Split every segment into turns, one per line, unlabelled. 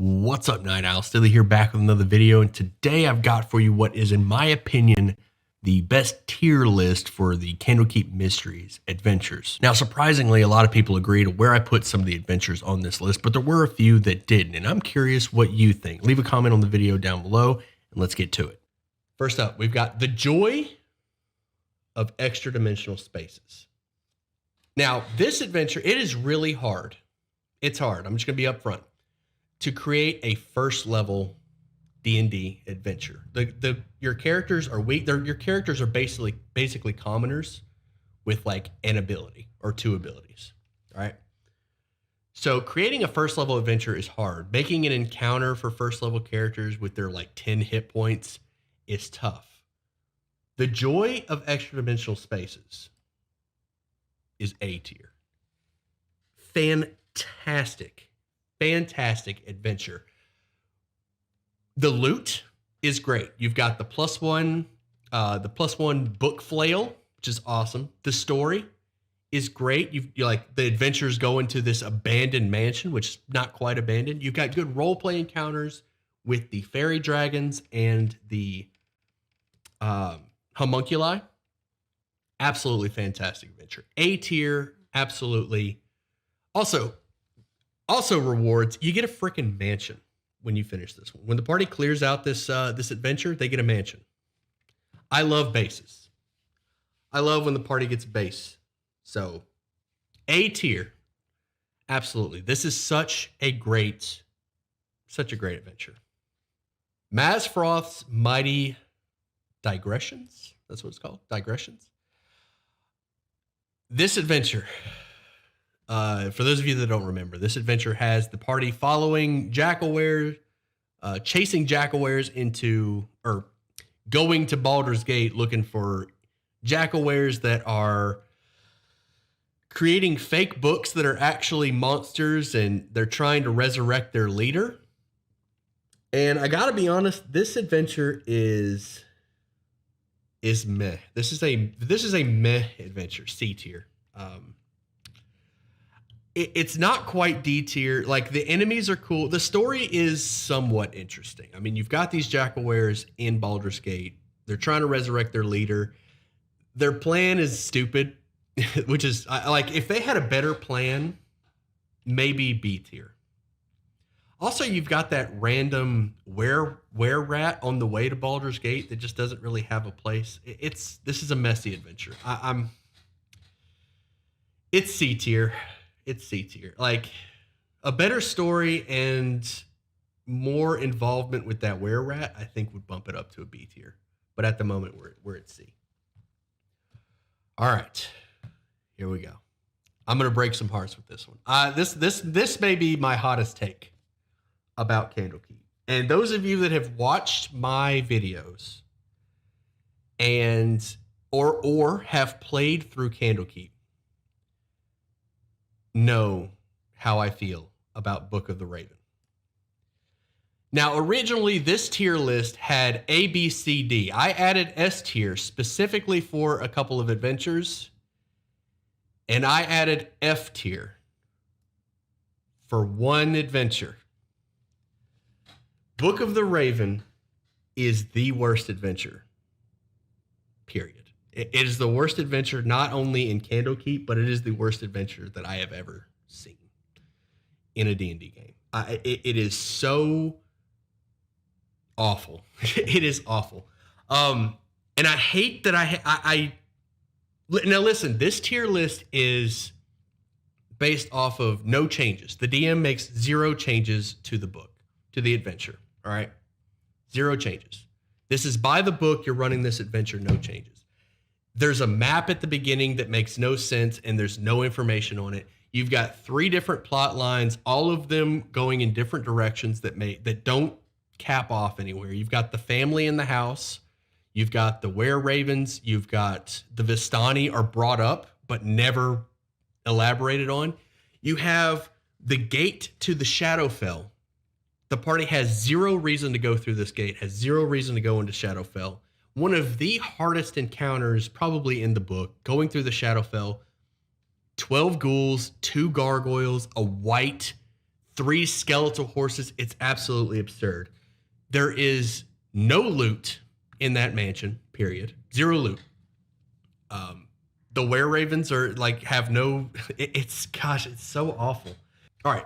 What's up, Night Owl? Stilly here, back with another video, and today I've got for you what is, in my opinion, the best tier list for the Candlekeep Mysteries adventures. Now, surprisingly, a lot of people agreed where I put some of the adventures on this list, but there were a few that didn't, and I'm curious what you think. Leave a comment on the video down below, and let's get to it. First up, we've got The Joy of Extra Dimensional Spaces. Now, this adventure, it is really hard. It's hard. I'm just going to be upfront. To create a first level D&D adventure. Your characters are weak. Your characters are basically commoners with like an ability or two abilities. All right. So creating a first level adventure is hard. Making an encounter for first level characters with their like 10 hit points is tough. The Joy of Extra Dimensional Spaces is A tier. Fantastic adventure. The loot is great. You've got the +1 book flail, which is awesome. The story is great. You're like the adventures go into this abandoned mansion, which is not quite abandoned. You've got good role play encounters with the fairy dragons and the homunculi. Absolutely fantastic adventure. A tier, absolutely. Also rewards, you get a freaking mansion when you finish this one. When the party clears out this adventure, they get a mansion. I love bases. I love when the party gets a base. So, A tier. Absolutely. This is such a great adventure. Mazfroth's Mighty Digressions. That's what it's called. Digressions. This adventure, for those of you that don't remember, this adventure has the party following Jackalwares, chasing Jackalwares or going to Baldur's Gate looking for Jackalwares that are creating fake books that are actually monsters, and they're trying to resurrect their leader. And I gotta be honest, this adventure is meh. This is a meh adventure, C tier. It's not quite D tier. Like, the enemies are cool. The story is somewhat interesting. I mean, you've got these Jackalwares in Baldur's Gate. They're trying to resurrect their leader. Their plan is stupid, which is like, if they had a better plan, maybe B tier. Also, you've got that random were rat on the way to Baldur's Gate that just doesn't really have a place. This is a messy adventure. It's C tier. It's C tier. Like, a better story and more involvement with that were-rat, I think, would bump it up to a B tier. But at the moment, we're at C. All right, here we go. I'm gonna break some hearts with this one. This may be my hottest take about Candlekeep. And those of you that have watched my videos or have played through Candlekeep know how I feel about Book of the Raven. Now, originally, this tier list had A, B, C, D. I added S tier specifically for a couple of adventures, and I added F tier for one adventure. Book of the Raven is the worst adventure, period. It is the worst adventure, not only in Candlekeep, but it is the worst adventure that I have ever seen in a D&D game. It is so awful. It is awful. And I hate that now listen, this tier list is based off of no changes. The DM makes 0 changes to the book, to the adventure. All right. 0 changes. This is by the book. You're running this adventure, no changes. There's a map at the beginning that makes no sense, and there's no information on it. You've got 3 different plot lines, all of them going in different directions that don't cap off anywhere. You've got the family in the house. You've got the were-ravens. You've got the Vistani are brought up, but never elaborated on. You have the gate to the Shadowfell. The party has 0 reason to go through this gate, has 0 reason to go into Shadowfell. One of the hardest encounters probably in the book, going through the Shadowfell, 12 ghouls, 2 gargoyles, a white 3 skeletal horses. It's absolutely absurd. There is no loot in that mansion, period. 0 loot. The were-ravens are like have no, it's so awful. All right.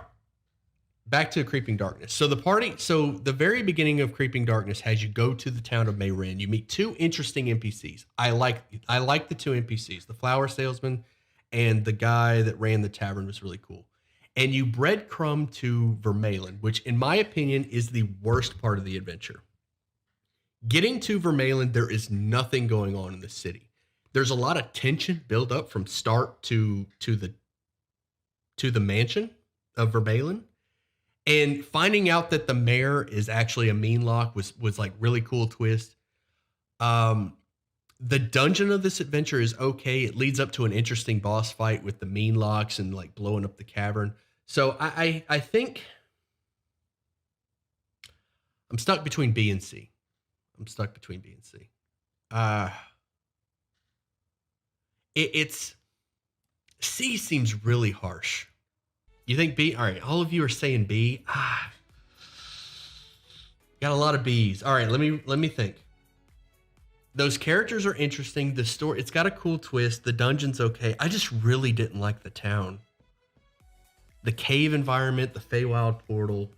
Back to Creeping Darkness. So the very beginning of Creeping Darkness has you go to the town of Mayrin. You meet 2 interesting NPCs. I like the 2 NPCs. The flower salesman and the guy that ran the tavern was really cool. And you breadcrumb to Vermalen, which in my opinion is the worst part of the adventure. Getting to Vermalen, there is nothing going on in the city. There's a lot of tension build up from start to the mansion of Vermalen. And finding out that the mayor is actually a mean lock was like really cool twist. The dungeon of this adventure is okay. It leads up to an interesting boss fight with the mean locks and like blowing up the cavern. So I think I'm stuck between B and C. It's C seems really harsh. You think B? All right, all of you are saying B. Got a lot of B's. All right, let me think. Those characters are interesting. The story, it's got a cool twist. The dungeon's okay. I just really didn't like the town. The cave environment, the Feywild portal.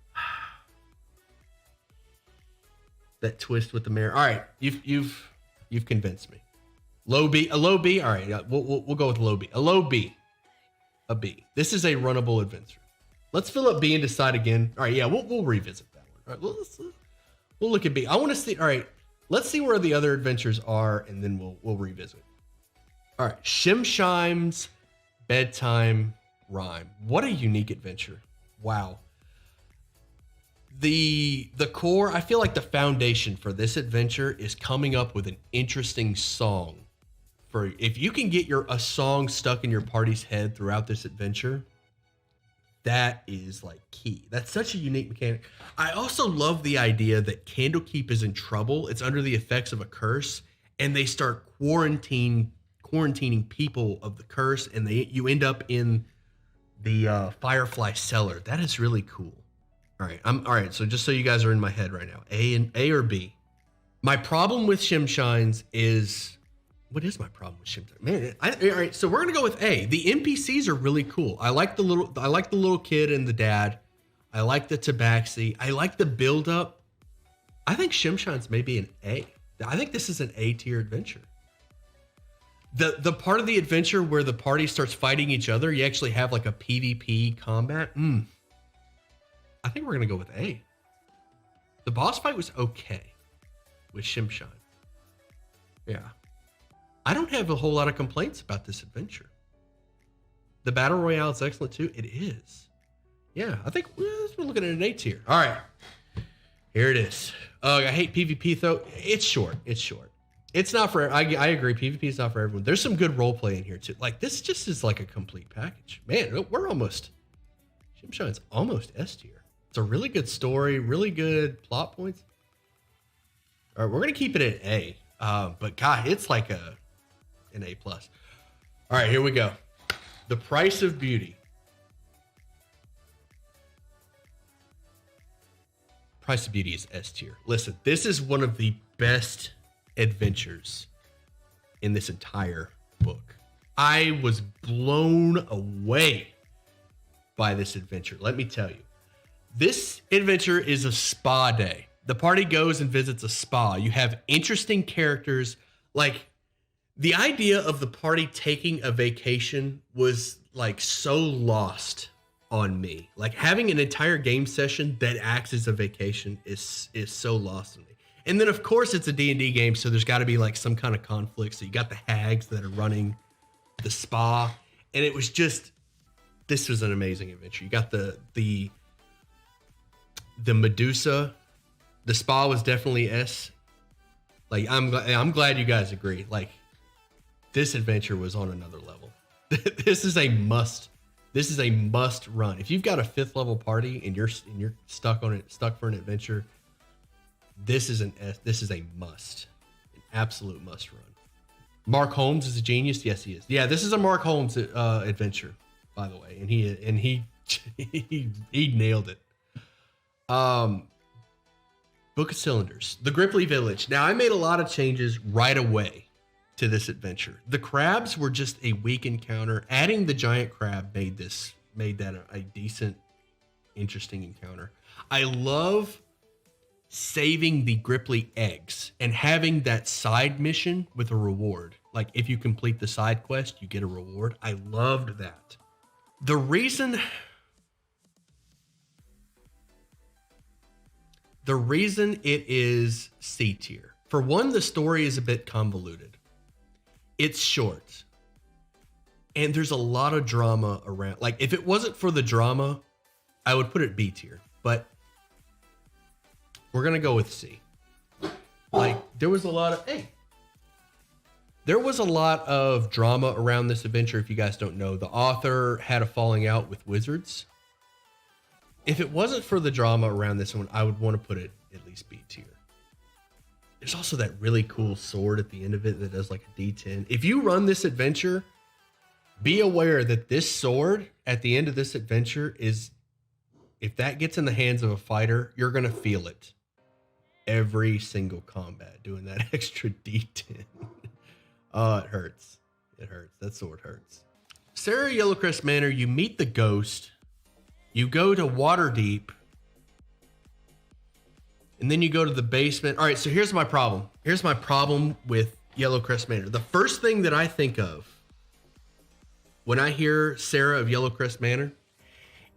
That twist with the mayor. All right, you've convinced me. Low B, a low B. All right, we'll go with low B. A low B, a B. This is a runnable adventure. Let's fill up B and decide again. All right, yeah, we'll revisit that one. All right, we'll look at B. I want to see. All right, let's see where the other adventures are, and then we'll revisit. All right, Shimshime's bedtime rhyme. What a unique adventure! Wow. The core, I feel like the foundation for this adventure is coming up with an interesting song. For if you can get a song stuck in your party's head throughout this adventure, that is like key. That's such a unique mechanic. I also love the idea that Candlekeep is in trouble. It's under the effects of a curse, and they start quarantining people of the curse, and you end up in the Firefly cellar. That is really cool. All right. So just so you guys are in my head right now, A or B. My problem with Shimshines is, what is my problem with Shimshines? Man, all right. So we're gonna go with A. The NPCs are really cool. I like the little kid and the dad. I like the tabaxi. I like the build up. I think Shimshines may be an A. I think this is an A tier adventure. The part of the adventure where the party starts fighting each other, you actually have like a PvP combat. I think we're going to go with A. The boss fight was okay with Shimshine. Yeah. I don't have a whole lot of complaints about this adventure. The Battle Royale is excellent too. It is. Yeah, I think we're looking at an A tier. All right. Here it is. I hate PvP though. It's short. It's not for, I agree. PvP is not for everyone. There's some good role play in here too. Like this just is like a complete package. Man, Shimshine's almost S tier. It's a really good story, really good plot points. All right, we're gonna keep it at A, but God, it's like an A plus. All right, here we go. The Price of Beauty. Price of Beauty is S tier. Listen, this is one of the best adventures in this entire book. I was blown away by this adventure. Let me tell you. This adventure is a spa day. The party goes and visits a spa. You have interesting characters. Like the idea of the party taking a vacation was like so lost on me. Like having an entire game session that acts as a vacation is so lost on me. And then of course it's a D&D game, so there's got to be like some kind of conflict. So you got the hags that are running the spa, and it was just, this was an amazing adventure. You got the Medusa. The spa was definitely S. Like I'm glad you guys agree. Like this adventure was on another level. This is a must run. If you've got a 5th level party and you're stuck for an adventure, this is a must. An absolute must run. Mark Holmes is a genius. Yes, he is. Yeah, this is a Mark Holmes adventure, by the way. And he he nailed it. Book of Cylinders, the Gripply Village. Now, I made a lot of changes right away to this adventure. The crabs were just a weak encounter. Adding the giant crab made that a decent, interesting encounter. I love saving the Gripply eggs and having that side mission with a reward. Like if you complete the side quest, you get a reward. I loved that. The reason it is C tier. For one, the story is a bit convoluted. It's short. And there's a lot of drama around. Like if it wasn't for the drama, I would put it B tier. But we're going to go with C. Like there was a lot of drama around this adventure. If you guys don't know, the author had a falling out with wizards. If it wasn't for the drama around this one, I would want to put it at least B tier. There's also that really cool sword at the end of it that does like a D10. If you run this adventure, be aware that this sword at the end of this adventure if that gets in the hands of a fighter, you're going to feel it every single combat doing that extra D10. Oh, it hurts. It hurts. That sword hurts. Sarah Yellowcrest Manor, you meet the ghost. You go to Waterdeep. And then you go to the basement. All right, so here's my problem. Here's my problem with Yellowcrest Manor. The first thing that I think of when I hear Sarah of Yellowcrest Manor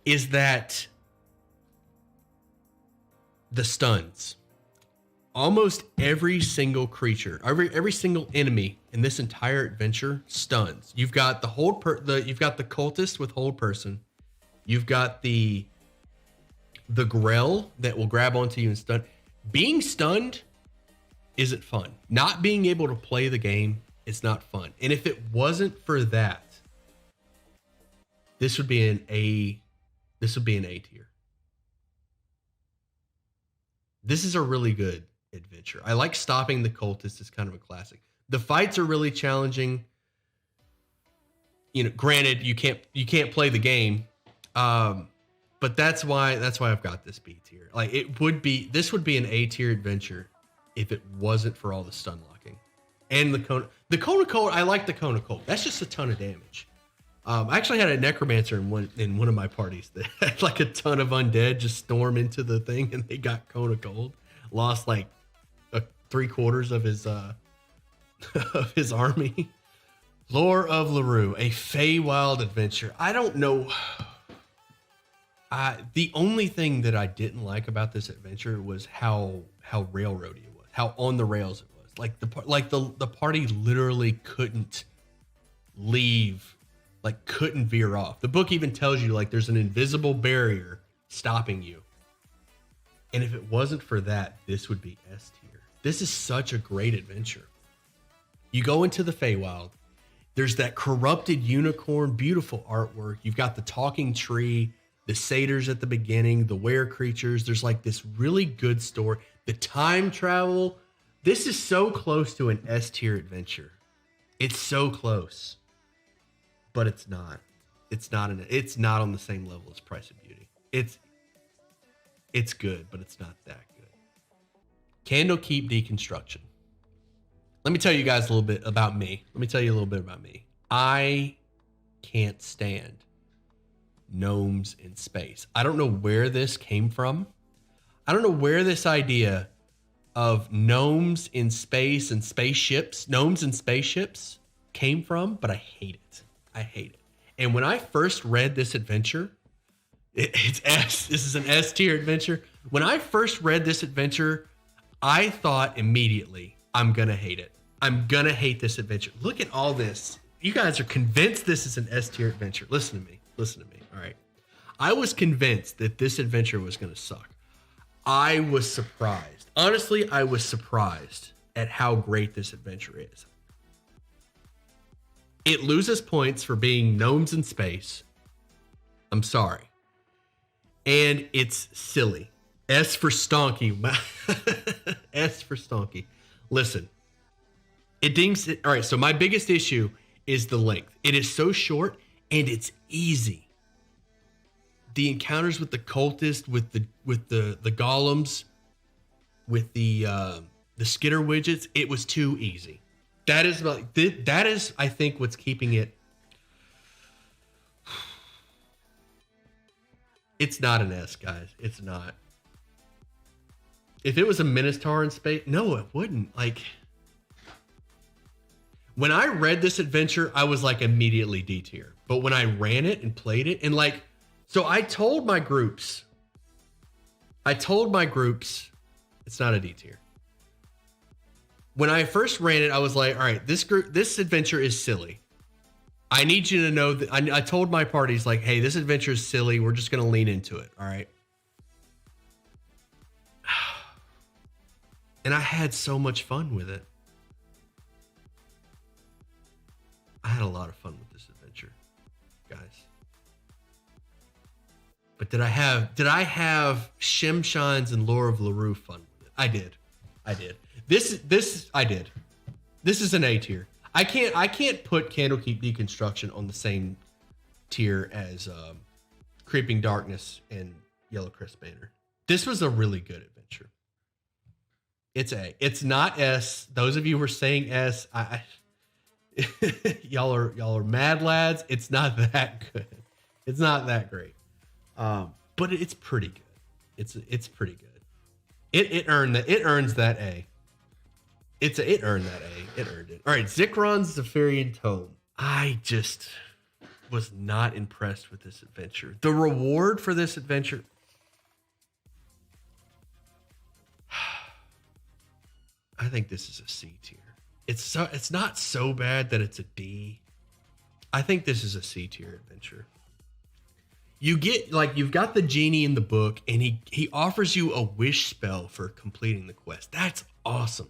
is that the stuns. Almost every single creature, every single enemy in this entire adventure stuns. You've got you've got the cultist with hold person. You've got the Grell that will grab onto you and stun. Being stunned isn't fun. Not being able to play the game is not fun. And if it wasn't for that, this would be an A tier. This is a really good adventure. I like stopping the cultists. It's kind of a classic. The fights are really challenging. You know, granted, you can't play the game. But that's why I've got this B tier. Like this would be an A tier adventure if it wasn't for all the stun locking and the Cone of Cold. I like the Cone of Cold. That's just a ton of damage. I actually had a necromancer in one of my parties that had like a ton of undead just storm into the thing and they got Cone of Cold. Lost like 3/4 of his of his army. Lore of LaRue, a Feywild adventure. I don't know. The only thing that I didn't like about this adventure was how railroady it was, how on the rails it was. Like the party literally couldn't leave, like couldn't veer off. The book even tells you like there's an invisible barrier stopping you. And if it wasn't for that, this would be S tier. This is such a great adventure. You go into the Feywild. There's that corrupted unicorn, beautiful artwork. You've got the talking tree, the satyrs at the beginning, the were creatures. There's like this really good story. The time travel. This is so close to an S tier adventure. It's so close, but it's not. It's not on the same level as Price of Beauty. It's good, but it's not that good. Candlekeep deconstruction. Let me tell you guys a little bit about me. I can't stand gnomes in space. I don't know where this came from. I don't know where this idea of gnomes in space and spaceships, came from, but I hate it. And when I first read this adventure, it's S. This is an S tier adventure. When I first read this adventure, I thought immediately, I'm going to hate it. I'm going to hate this adventure. Look at all this. You guys are convinced this is an S tier adventure. Listen to me. All right. I was convinced that this adventure was going to suck. I was surprised. Honestly, I was surprised at how great this adventure is. It loses points for being gnomes in space. I'm sorry. And it's silly. S for stonky. S for stonky. Listen. All right, so my biggest issue is the length. It is so short and it's easy. the encounters with the cultist, with the golems, with the skitter widgets, it was too easy. That is I think what's keeping it. It's not an S, guys. It's not. If it was a Minotaur in space, no, it wouldn't. Like, when I read this adventure, I was like immediately D tier. But when I ran it and played it, and like, so I told my groups, it's not a D tier. When I first ran it, I was like, all right, this adventure is silly. I need you to know that I told my parties, like, hey, this adventure is silly. We're just going to lean into it. All right. And I had so much fun with it. I had a lot of fun with this adventure, guys. But did I have Shimshines and Lore of LaRue fun with it? I did. This I did. This is an A tier. I can't put Candlekeep Deconstruction on the same tier as Creeping Darkness and Yellowcrest Manor. This was a really good adventure. It's A. It's not S. Those of you who were saying S, y'all are mad lads. It's not that good. It's not that great. But it's pretty good. It's pretty good. It earns that A. It earned that A. It earned it. All right, Zikron's Zephyrian Tome. I just was not impressed with this adventure. The reward for this adventure. I think this is a C tier. It's not so bad that it's a D. I think this is a C tier adventure. You get, like, you've got the genie in the book, and he offers you a wish spell for completing the quest. That's awesome.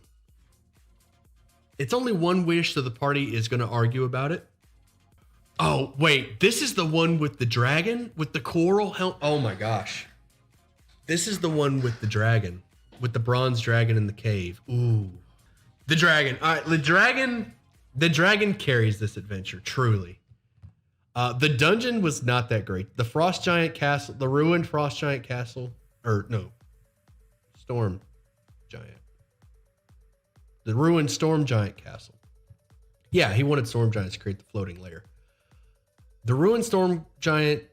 It's only one wish, so the party is going to argue about it. Oh, wait. This is the one with the dragon? With the coral helm? Oh, my gosh. This is the one with the dragon. With the bronze dragon in the cave. Ooh. The dragon. All right, the dragon carries this adventure, truly. The dungeon was not that great. The Frost Giant Castle, the ruined Frost Giant Castle, or no, Storm Giant. The ruined Storm Giant Castle. Yeah, he wanted Storm Giants to create the floating layer. The ruined Storm Giant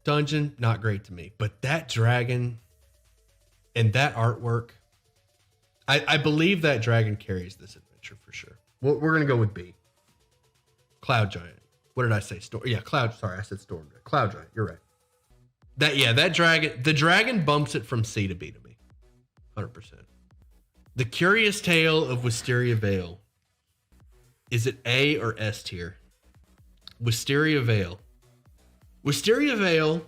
dungeon, not great to me. But that dragon and that artwork, I believe that dragon carries this adventure for sure. We're going to go with B. Cloud Giant. What did I say? Cloud. Sorry, I said Storm. Cloud Giant. You're right. That dragon. The dragon bumps it from C to B to me. 100%. The Curious Tale of Wisteria Veil. Is it A or S tier? Wisteria Veil. Wisteria Veil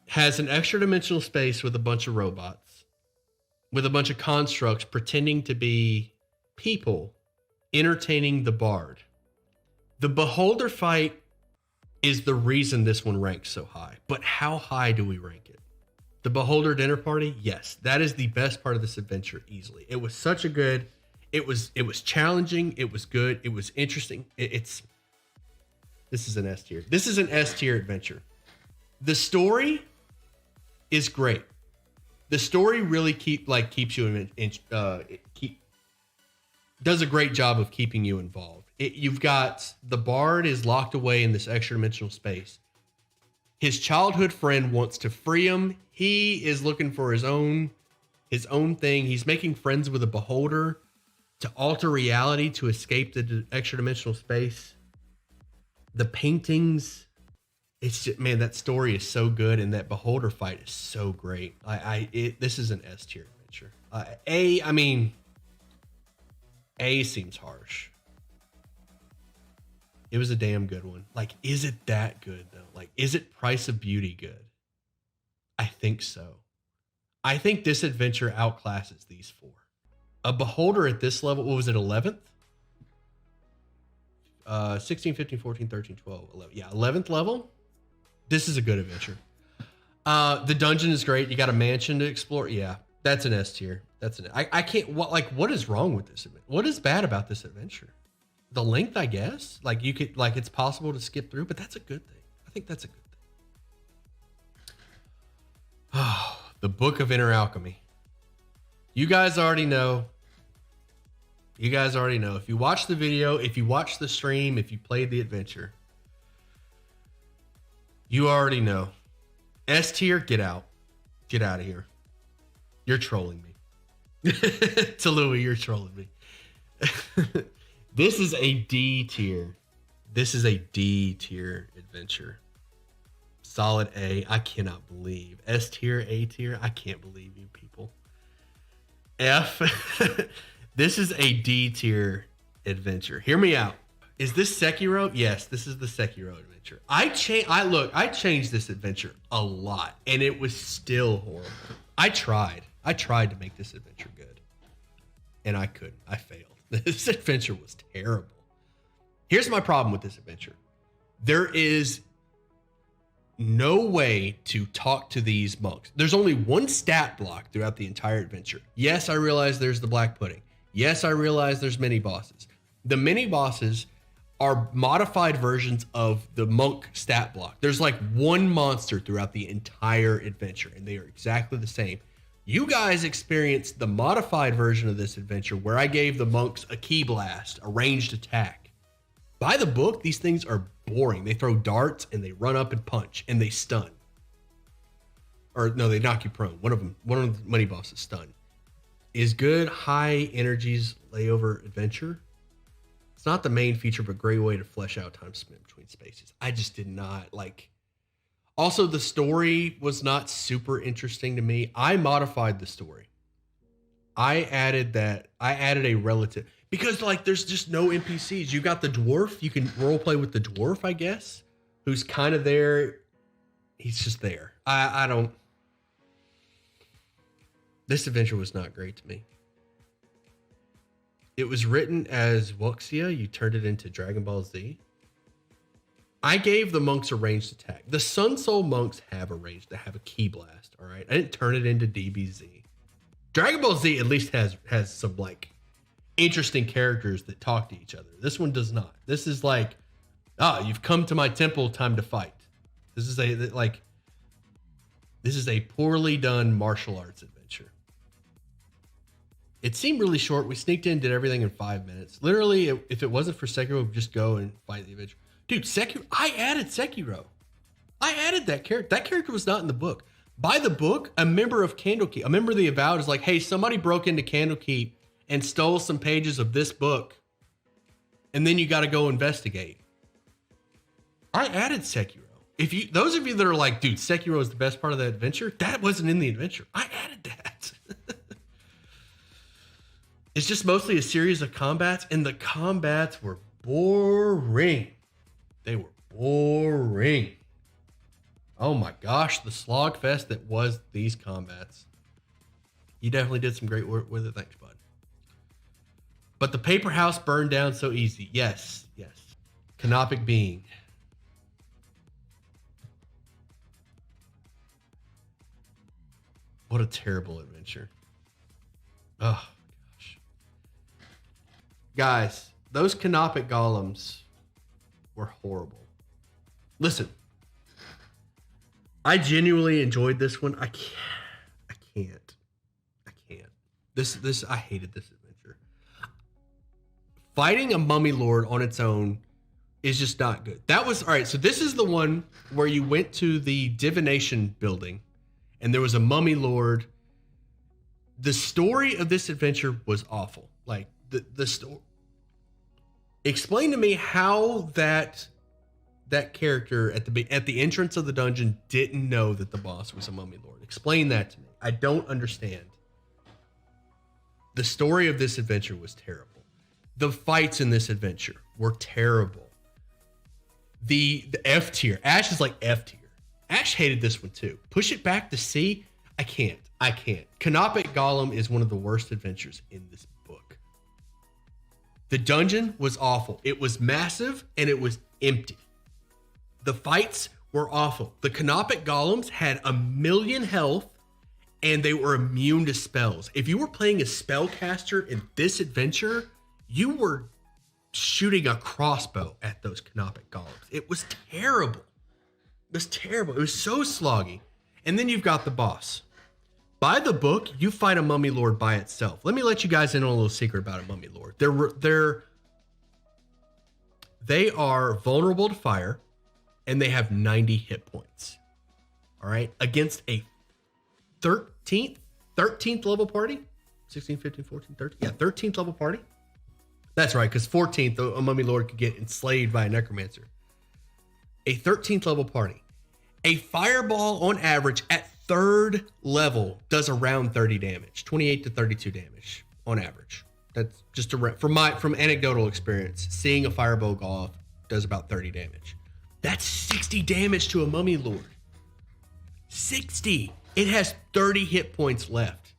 has an extra dimensional space with a bunch of robots, with a bunch of constructs pretending to be people entertaining the bard. The Beholder fight is the reason this one ranks so high. But how high do we rank it? The Beholder dinner party? Yes, that is the best part of this adventure easily. It was such a good, it was challenging, it was good, it was interesting. This is an S tier. This is an S tier adventure. The story is great. The story really keeps you does a great job of keeping you involved. You've got the bard is locked away in this extra dimensional space. His childhood friend wants to free him. He is looking for his own thing. He's making friends with a beholder to alter reality to escape the extra dimensional space. The paintings, it's just, man, that story is so good, and that beholder fight is so great. This is an S tier adventure. A seems harsh. It was a damn good one. Like, is it that good though? Like, is it Price of Beauty good? I think so. I think this adventure outclasses these four. A beholder at this level, what was it, 11th? 16, 15, 14, 13, 12, 11. Yeah, 11th level. This is a good adventure. The dungeon is great. You got a mansion to explore. Yeah, that's an S tier. I can't, what is wrong with this? What is bad about this adventure? The length, I guess. Like, it's possible to skip through, but that's a good thing. I think that's a good thing. Oh, the Book of Inner Alchemy. You guys already know. You guys already know. If you watch the video, if you watch the stream, if you played the adventure, you already know. S tier, get out. Get out of here. You're trolling me. To Louis, you're trolling me. This is a D tier. This is a D tier adventure. Solid A. I cannot believe. S tier, A tier. I can't believe you people. F. This is a D tier adventure. Hear me out. Is this Sekiro? Yes, this is the Sekiro adventure. I changed this adventure a lot, and it was still horrible. I tried to make this adventure good, and I couldn't. I failed. This adventure was terrible. Here's my problem with this adventure. There is no way to talk to these monks. There's only one stat block throughout the entire adventure. Yes, I realize there's the black pudding. Yes, I realize there's mini bosses. The mini bosses are modified versions of the monk stat block. There's like one monster throughout the entire adventure, and they are exactly the same. You guys experienced the modified version of this adventure where I gave the monks a key blast, a ranged attack. By the book, these things are boring. They throw darts and they run up and punch and they stun. Or no, they knock you prone. One of the mini bosses stun. Is good high energies layover adventure. It's not the main feature, but great way to flesh out time spent between spaces. I just did not like. Also, the story was not super interesting to me. I modified the story. I added a relative because like there's just no NPCs. You got the dwarf. You can role play with the dwarf, I guess, who's kind of there. He's just there. I don't. This adventure was not great to me. It was written as Wuxia. You turned it into Dragon Ball Z. I gave the monks a ranged attack. The Sun Soul monks have a range. They have a key blast. All right. I didn't turn it into DBZ. Dragon Ball Z at least has some like interesting characters that talk to each other. This one does not. This is like, you've come to my temple, time to fight. This is a poorly done martial arts adventure. It seemed really short. We sneaked in, did everything in 5 minutes. Literally, if it wasn't for Sekiro, we'd just go and fight the adventure. Dude, Sekiro, I added Sekiro. I added that character. That character was not in the book. By the book, a member of Candlekeep, a member of the Avowed is like, hey, somebody broke into Candlekeep and stole some pages of this book. And then you got to go investigate. I added Sekiro. Those of you that are like, dude, Sekiro is the best part of the adventure, that wasn't in the adventure. I added that. It's just mostly a series of combats, and the combats were boring. They were boring. Oh my gosh, the slog fest that was these combats. You definitely did some great work with it. Thanks, bud. But the paper house burned down so easy. Yes, yes. Canopic being. What a terrible adventure. Oh, gosh. Guys, those canopic golems were horrible. Listen, I genuinely enjoyed this one. I can't. I hated this adventure. Fighting a mummy lord on its own is just not good. That was, all right, so this is the one where you went to the divination building and there was a mummy lord. The story of this adventure was awful. Like, the story. Explain to me how that character at the entrance of the dungeon didn't know that the boss was a mummy lord. Explain that to me. I don't understand. The story of this adventure was terrible. The fights in this adventure were terrible. The F tier. Ash is like F tier. Ash hated this one too. Push it back to C. I can't. Canopic Golem is one of the worst adventures in this book. The dungeon was awful. It was massive and it was empty. The fights were awful. The Canopic Golems had 1,000,000 health and they were immune to spells. If you were playing a spellcaster in this adventure, you were shooting a crossbow at those Canopic Golems. It was terrible. It was so sloggy. And then you've got the boss. By the book, you fight a mummy lord by itself. Let me let you guys in on a little secret about a mummy lord. They are vulnerable to fire, and they have 90 hit points. All right, against a 13th level party, 16, 15, 14, 13. Yeah, 13th level party. That's right, because 14th, a mummy lord could get enslaved by a necromancer. A 13th level party. A fireball on average at 3rd level does around 30 damage, 28 to 32 damage on average. That's just from anecdotal experience. Seeing a fireball go off does about 30 damage. That's 60 damage to a mummy lord. 60. It has 30 hit points left.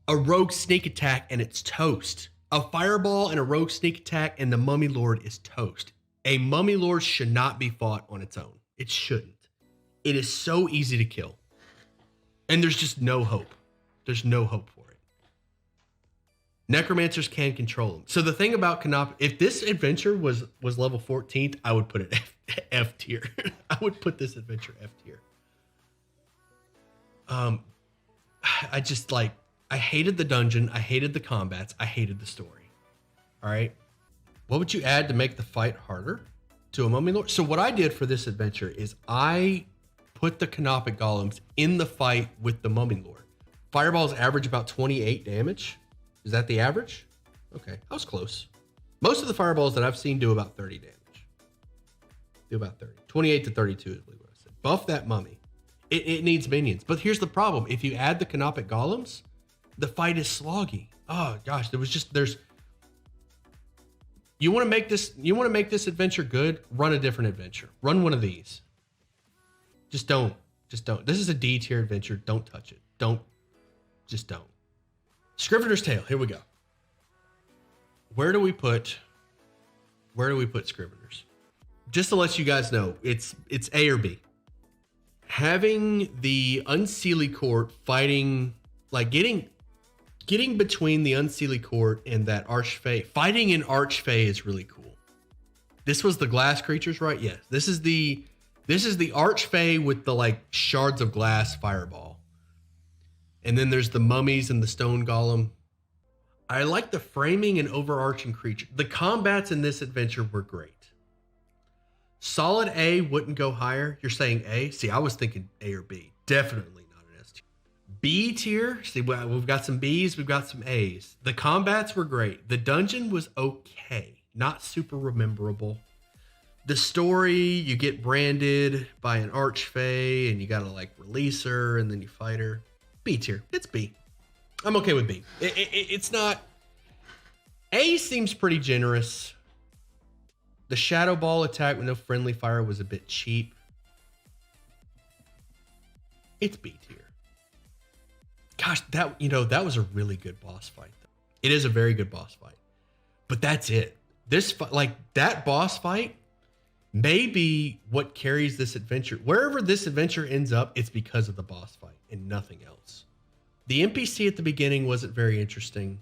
A rogue sneak attack and it's toast. A fireball and a rogue sneak attack and the mummy lord is toast. A mummy lord should not be fought on its own. It shouldn't. It is so easy to kill. And there's just no hope. There's no hope for it. Necromancers can control them. So the thing about Canop, if this adventure was level 14th, I would put it F tier. I would put this adventure F tier. I hated the dungeon. I hated the combats. I hated the story. All right. What would you add to make the fight harder to a mummy lord? So what I did for this adventure is I put the canopic golems in the fight with the mummy lord. Fireballs average about 28 damage. Is that the average? Okay, I was close. Most of the fireballs that I've seen do about 30 damage. Do about 30. 28 to 32 is what I said. Buff that mummy. It needs minions. But here's the problem. If you add the canopic golems, the fight is sloggy. Oh gosh, you want to make this adventure good, run a different adventure. Run one of these. Just don't. This is a D tier adventure. Don't touch it. Just don't. Scrivener's Tale. Here we go. Where do we put Scriveners? Just to let you guys know, it's A or B. Having the Unseelie Court fighting, like getting between the Unseelie Court and that Archfey. Fighting in Archfey is really cool. This was the glass creatures, right? Yes. This is the Archfey with the like shards of glass fireball. And then there's the mummies and the stone golem. I like the framing and overarching creature. The combats in this adventure were great. Solid A wouldn't go higher. You're saying A? See, I was thinking A or B. Definitely not an S tier. B tier. See, we've got some Bs, we've got some As. The combats were great. The dungeon was okay. Not super rememberable. The story, you get branded by an Archfey and you gotta like release her and then you fight her. B tier. It's B. I'm okay with B. It's not. A seems pretty generous. The Shadow Ball attack with no friendly fire was a bit cheap. It's B tier. Gosh, that was a really good boss fight. It is a very good boss fight. But that's it. That boss fight may be what carries this adventure. Wherever this adventure ends up, it's because of the boss fight and nothing else. The NPC at the beginning wasn't very interesting.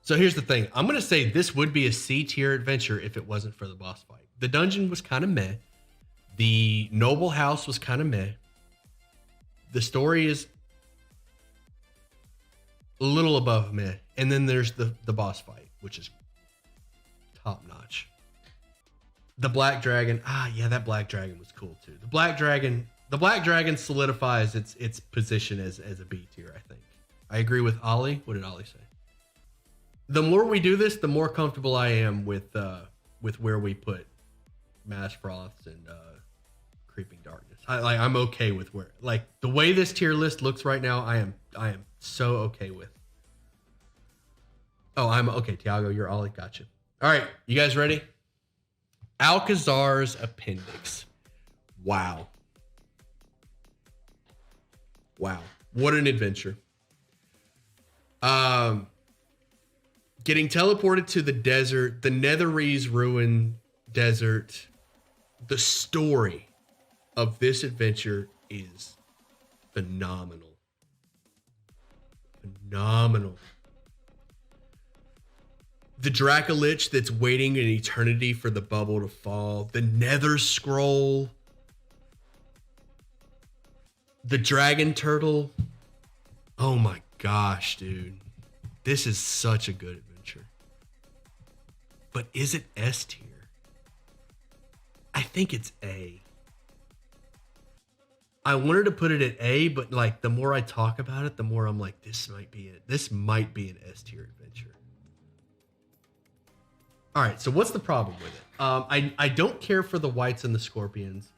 So here's the thing. I'm going to say this would be a C tier adventure if it wasn't for the boss fight. The dungeon was kind of meh. The noble house was kind of meh. The story is a little above meh. And then there's the boss fight, which is top notch. The Black Dragon. Yeah, that Black Dragon was cool too. The Black Dragon solidifies its position as a B tier, I think. I agree with Ollie. What did Ollie say? The more we do this, the more comfortable I am with where we put Mass Froths and Creeping Darkness. I'm okay with where, like, the way this tier list looks right now. I am so okay with. Oh, I'm okay, Tiago. You're Ollie. Gotcha. All right, you guys ready? Alcazar's Appendix. Wow. What an adventure. Getting teleported to the desert, the Netherese ruined desert. The story of this adventure is phenomenal. The Dracolich that's waiting an eternity for the bubble to fall. The Nether Scroll. The dragon turtle. Oh my gosh, dude. This is such a good adventure. But is it S tier? I think it's A. I wanted to put it at A, but like the more I talk about it, the more I'm like, this might be it. This might be an S tier adventure. All right, so what's the problem with it? I don't care for the whites and the scorpions.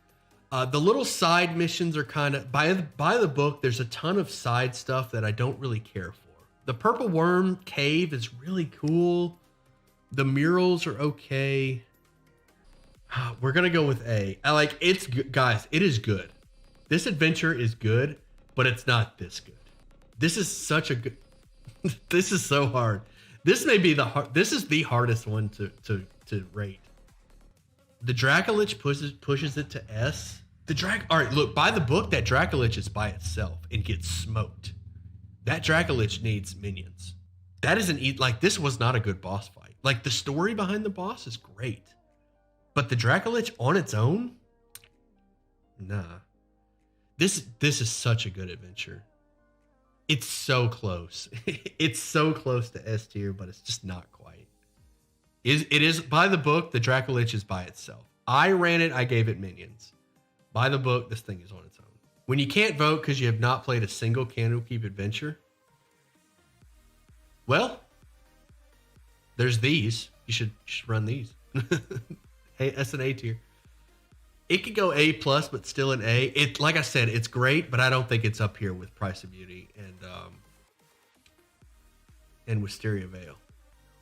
The little side missions are kind of by the book. There's a ton of side stuff that I don't really care for. The purple worm cave is really cool. The murals are okay. We're gonna go with A. I like it's guys. It is good. This adventure is good, but it's not this good. This is such a good. This is so hard. This may be the hard. This is the hardest one to rate. The Dracolich pushes it to S. All right, look, by the book, that Dracolich is by itself and gets smoked. That Dracolich needs minions. That isn't like this was not a good boss fight. Like the story behind the boss is great, but the Dracolich on its own, nah. This is such a good adventure. It's so close. It's so close to S tier, but it's just not quite. It is by the book. The Dracolich is by itself. I ran it. I gave it minions. By the book, this thing is on its own. When you can't vote because you have not played a single Candlekeep adventure, well, there's these. You should run these. Hey, that's an A tier. It could go A plus, but still an A. It, like I said, it's great, but I don't think it's up here with Price of Beauty and Wisteria Veil.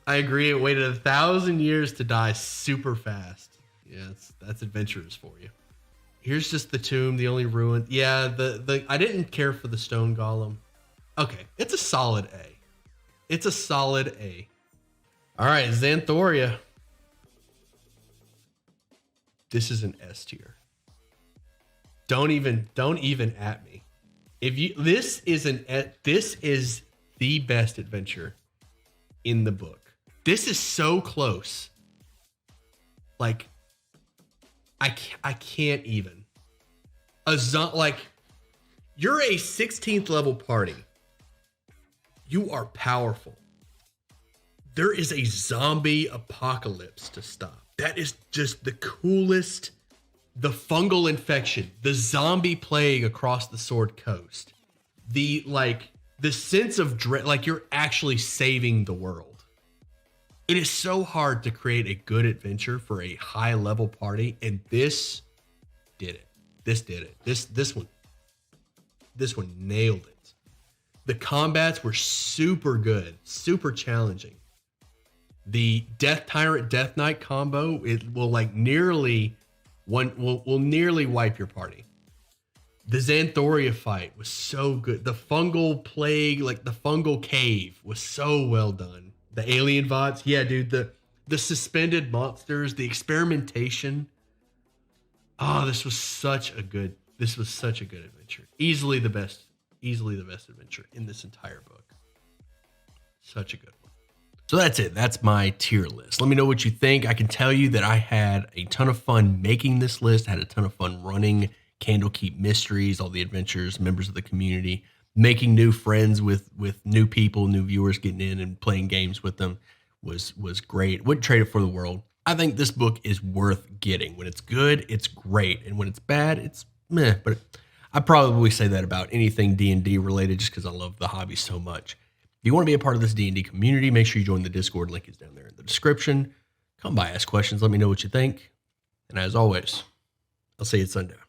I agree. It waited 1,000 years to die super fast. Yeah, that's adventurous for you. Here's just the tomb, the only ruin. Yeah, the I didn't care for the stone golem. Okay, it's a solid A. It's a solid A. All right, Xanthoria. This is an S tier. Don't even at me. If you this is the best adventure in the book. This is so close. Like I can't even. Like you're a 16th level party. You are powerful. There is a zombie apocalypse to stop. That is just the coolest. The fungal infection, the zombie plague across the Sword Coast, the sense of dread, like you're actually saving the world. It is so hard to create a good adventure for a high level party, and this did it. This did it. This one nailed it. The combats were super good, super challenging. The Death Tyrant Death Knight combo, it will nearly wipe your party. The Xanthoria fight was so good. The fungal plague, like the fungal cave, was so well done. The alien bots, yeah, dude. The suspended monsters, the experimentation. Oh, this was such a good adventure. Easily the best adventure in this entire book. Such a good one. So that's it. That's my tier list. Let me know what you think. I can tell you that I had a ton of fun making this list. I had a ton of fun running Candlekeep Mysteries, all the adventures, members of the community, making new friends with new people, new viewers getting in and playing games with them was great. Wouldn't trade it for the world. I think this book is worth getting. When it's good, it's great. And when it's bad, it's meh. But I probably say that about anything D&D related just because I love the hobby so much. If you want to be a part of this D&D community, make sure you join the Discord. Link is down there in the description. Come by, ask questions, let me know what you think. And as always, I'll see you at sundown.